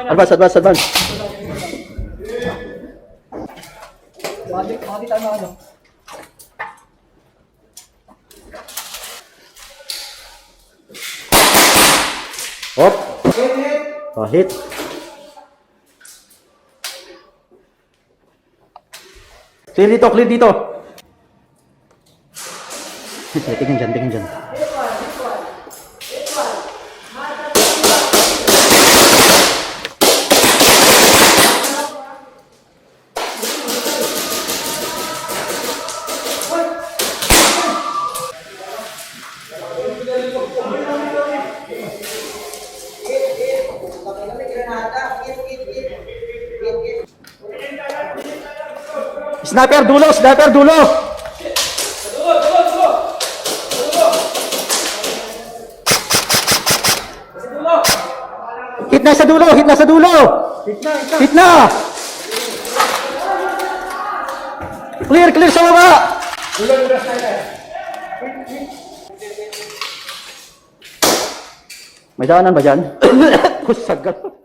Advance, advance, advance. Bakit tayo mga ano? Hop. Oh, hit. Clear dito, clear dito. Tingin dyan, tingin dyan. Sniper dulo, sniper dulo. Hit na sa dulo, hit na sa dulo. Hit na. Clear, clear sa baba. May daanan ba dyan? Kusagal.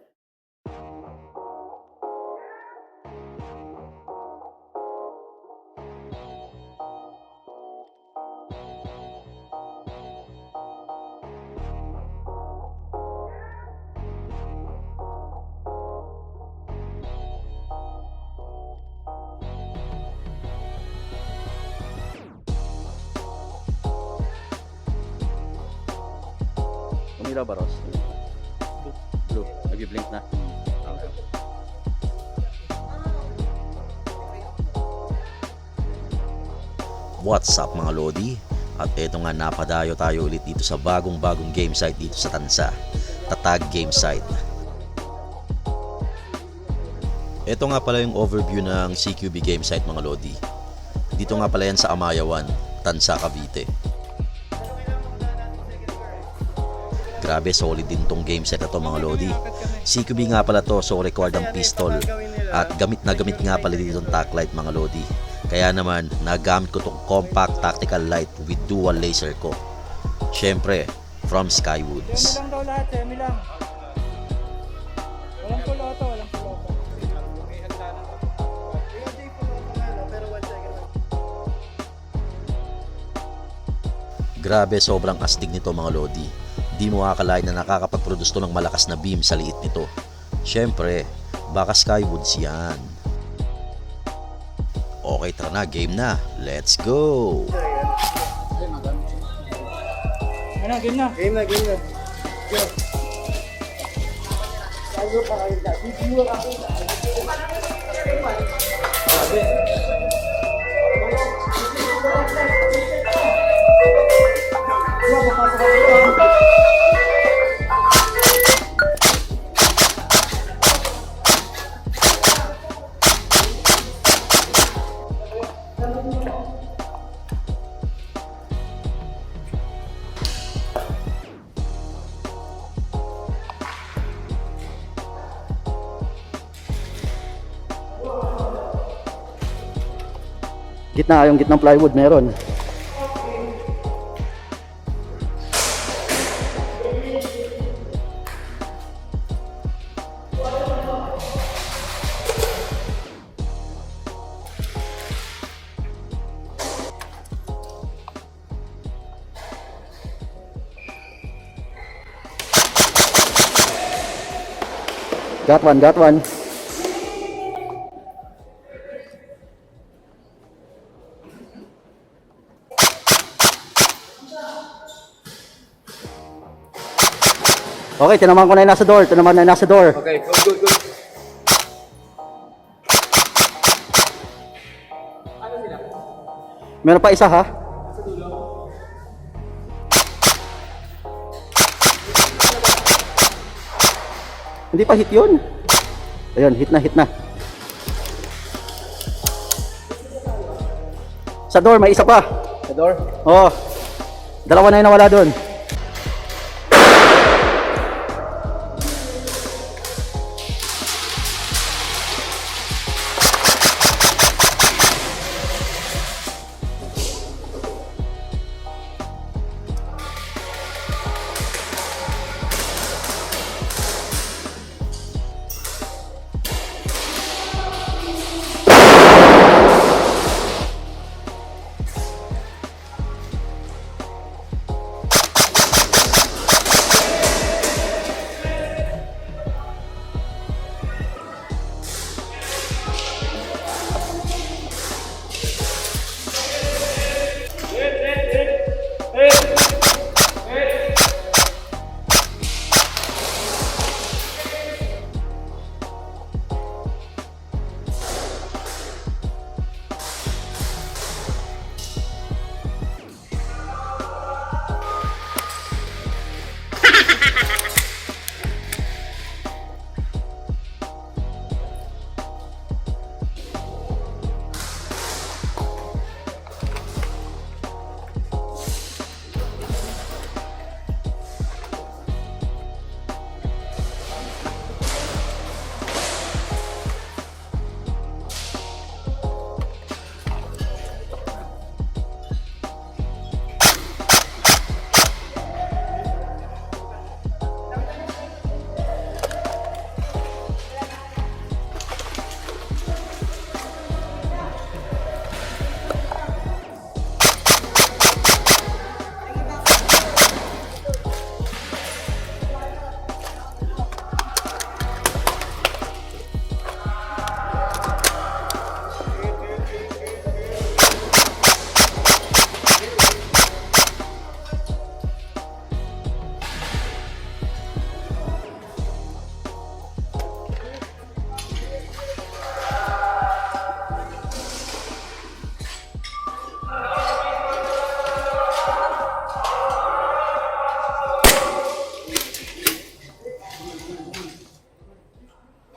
Umila ba, Ross? Blue. Nag-blink na. What's up mga Lodi? At eto nga, napadayo tayo ulit dito sa bagong game site dito sa Tansa, Tatag Game Site. Ito nga pala yung overview ng CQB Game Site mga Lodi. Dito nga pala yan sa Amayawan, Tansa, Cavite. Grabe, solid din tong game set na to mga Lodi. CQB nga pala to, so required ang pistol. At gamit na gamit nga pala dito ang tack light mga Lodi. Kaya naman, nagamit ko tong compact tactical light with dual laser ko. Syempre, from Skywoods. Semi lang daw lahat, semi lang. Walang puloto, walang puloto. Grabe, sobrang astig nito mga Lodi. Di mo akalain na nakakapag-produce to ng malakas na beam sa liit nito. Syempre, baka Skywoods yan. Okay, tara na, game na. Let's go! Ano, game na. Game na, game na. Go. Tayo pa kayo na. Video ako na. Gitna, yung gitnang plywood meron. Got one, got one. Okay, tinaman ko na yung nasa door. Tinaman na yung nasa door. Okay, good, good. Meron pa isa ha? Hindi pa hit yun. Ayun, hit na, hit na. Sa door, may isa pa. Sa door? Oo. Dalawa na yung nawala doon.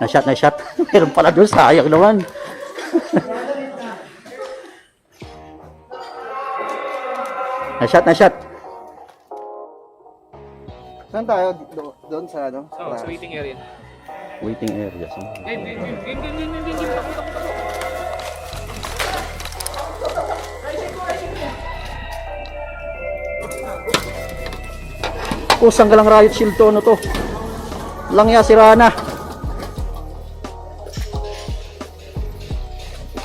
Na shot. Meron pala doon, sayang naman. Na shot. Saan tayo? Doon sa ano? Oh, sa waiting area. Waiting area. So. Game. Takbo. Kusang galang riot shield to, ano to? Langya, sira na.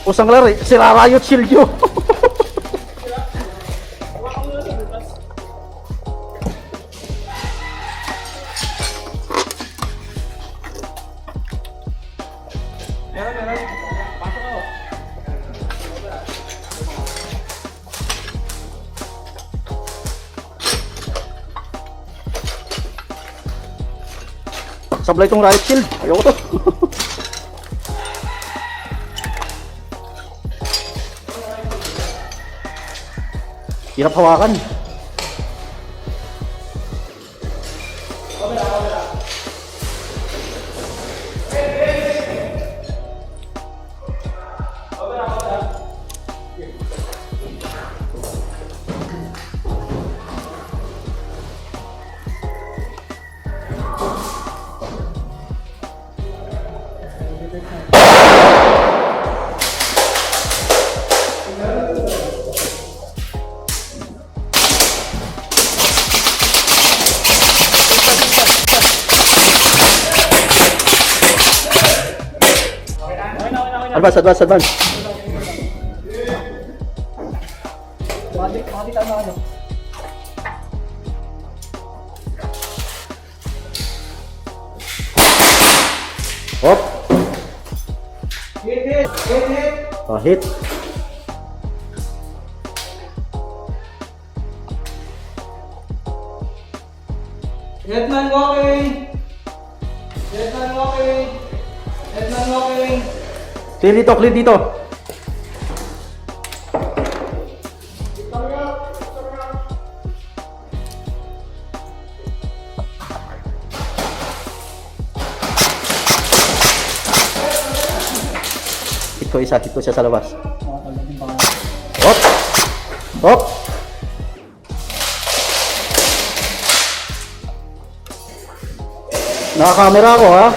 Kusang galang sira riot shield yun. Sablay tong riot shield. Ayoko to. Hirap hawakan. Advance. Hop. Hit. Oh, hit. Deadman walking. Clear dito. Hit ko siya sa labas. Hop. Naka-camera ako, ha?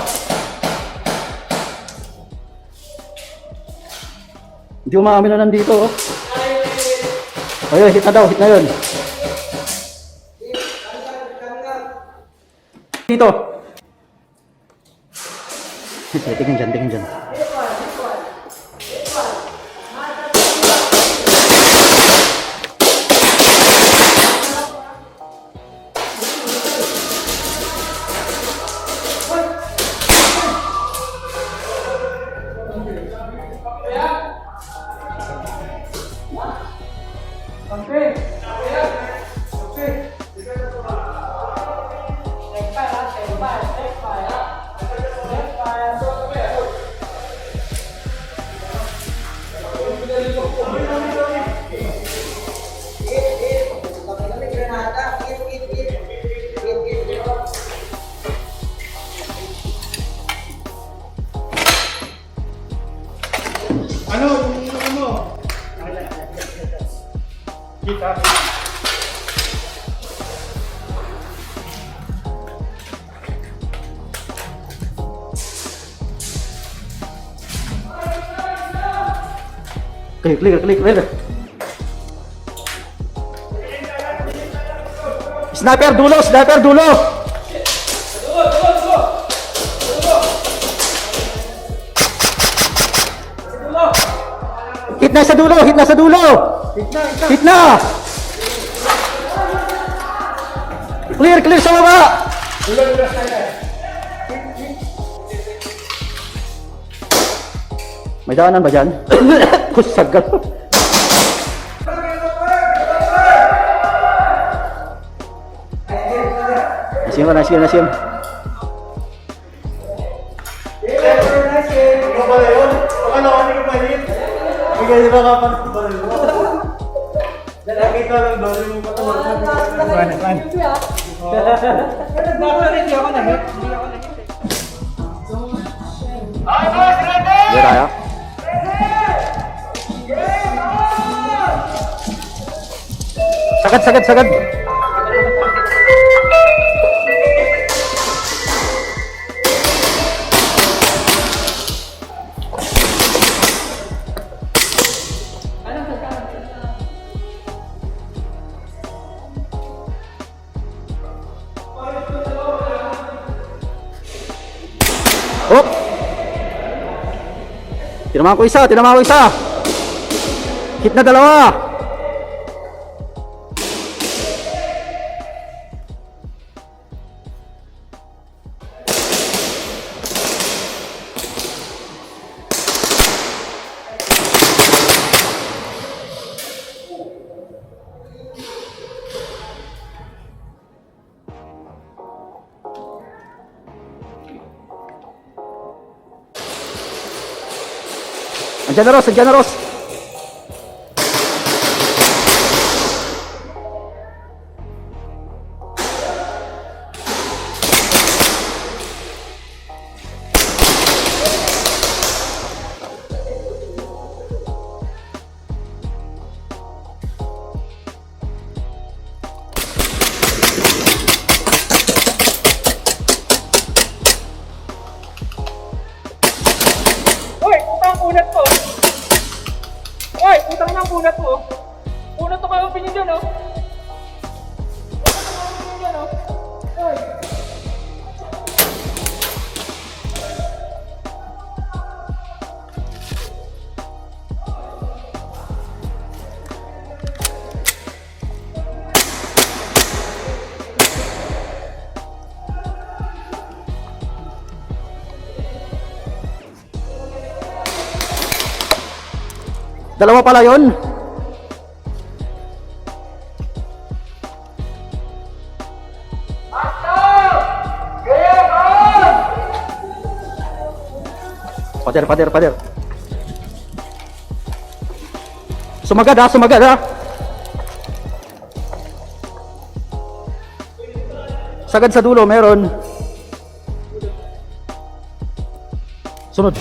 Hindi umaamin na nandito, oh. Ayun, hit na yun. Dito. Tingin dyan. Clear. Sniper dulo. Hit na sa dulo. Hit na. Clear sa baba. May daanan ba dyan? Kusagal. Nasim. Hindi tayo. Sagad, sagad, sagad. Hop! Tinamaan ko isa, tinamaan ko isa. Hit na dalawa. Andiyan na Ross, andiyan na Ross. Hoy, utang kunat ko. Hoy, utang ng kunat mo. Kunat to kayo pinyo dyan, oh. Hoy. Dalawa pala yun. Pader, pader, pader. Sumagad ha, sumagad ha. Sagad sa dulo, meron. Sunod.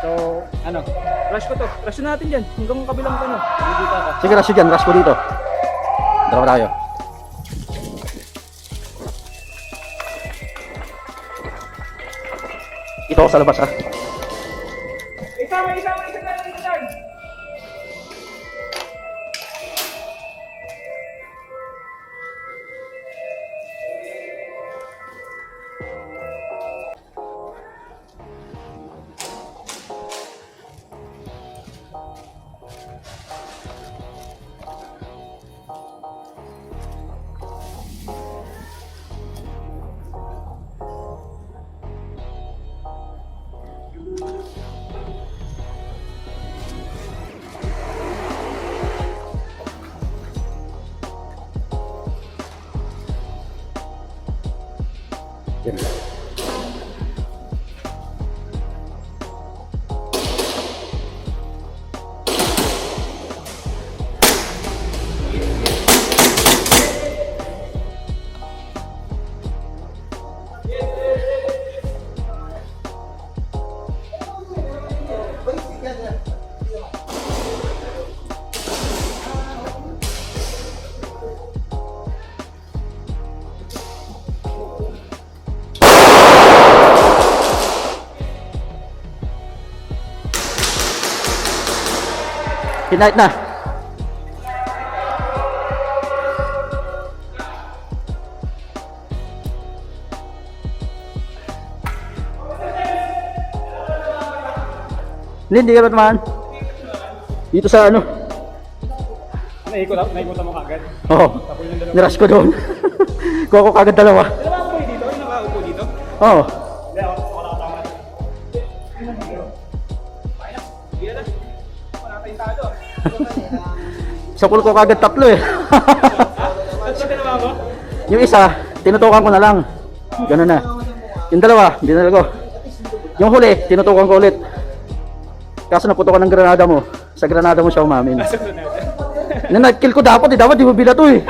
So, ano? Rush ko to. Rush natin dyan. Hanggang kabilang ano. Dito ako. Sige, rush dyan, rush ko dito. Dalawa tayo. Ito ako sa labas ha. Isa lang. Pinahit na. Hindi ka naman. Dito sa ano. Naikutan mo kagad. Oo. Nirush ko doon. Kuha ko kagad dalawa. Dalawa ako dito? Yung nakaupo dito? Oo. Hindi, ako nakatama. Sige na. Wala tayong talo. Sa pool ko kagad tatlo eh. Tapos na tinawa ko? Yung isa, tinutukan ko na lang. Ganun na. Yung dalawa, dinala ko. Yung huli, tinutukan ko ulit. Kaso naputukan ng granada mo. Sa granada mo siya umamin. Nung nag-kill ko dapat di mo bila to eh.